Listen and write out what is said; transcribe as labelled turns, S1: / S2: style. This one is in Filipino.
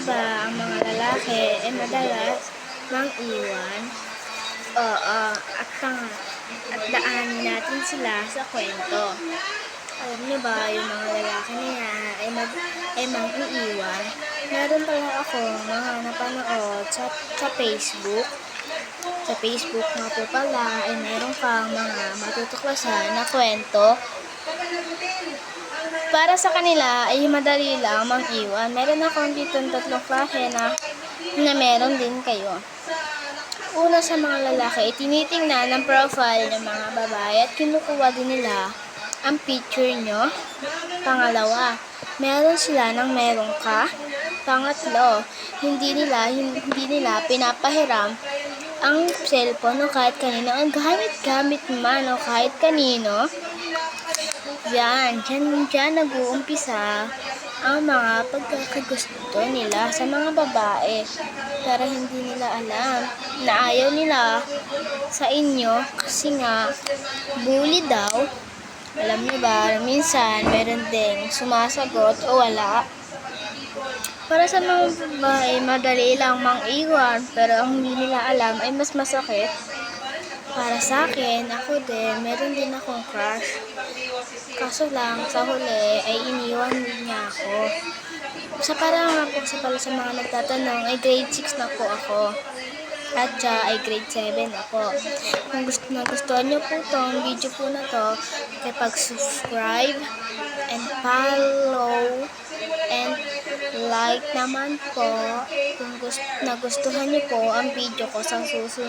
S1: ba ang mga lalaki ay madalas mang-iwan? Oo, at daanin natin sila sa kwento. Alam niyo ba, yung mga lalaki na yan ay mang-iiwan? Meron pala akong mga napanood sa Facebook. Sa Facebook nga po pala ay meron kang mga matutuklasan na kwento. Para sa kanila ay madali lang mang-iwan. Meron akong dito 3 klase na meron din kayo. Una, sa mga lalaki, tinitingnan ang profile ng mga babae at kinukuha din nila ang picture nyo. Pangalawa, meron sila ng meron ka. Pangatlo, hindi nila pinapahiram ang cellphone o kahit kanino, ang gamit man o kahit kanino. Dyan nag-uumpisa ang mga pagkakagusto nila sa mga babae. Pero hindi nila alam na ayaw nila sa inyo kasi nga bully daw. Alam niyo ba, minsan meron ding sumasagot o wala. Para sa mga babae, madali lang mang-iwan, pero ang hindi nila alam ay mas masakit. Para sa akin, ako din, meron din akong crush. Kaso lang, sa huli ay iniwan niya ako. Sa mga nagtatanong, ay grade 6 na po ako. At siya ay grade 7 ako. Kung nagustuhan niyo po itong video po na to, subscribe and follow and like naman po kung nagustuhan niyo po ang video ko sa susunod.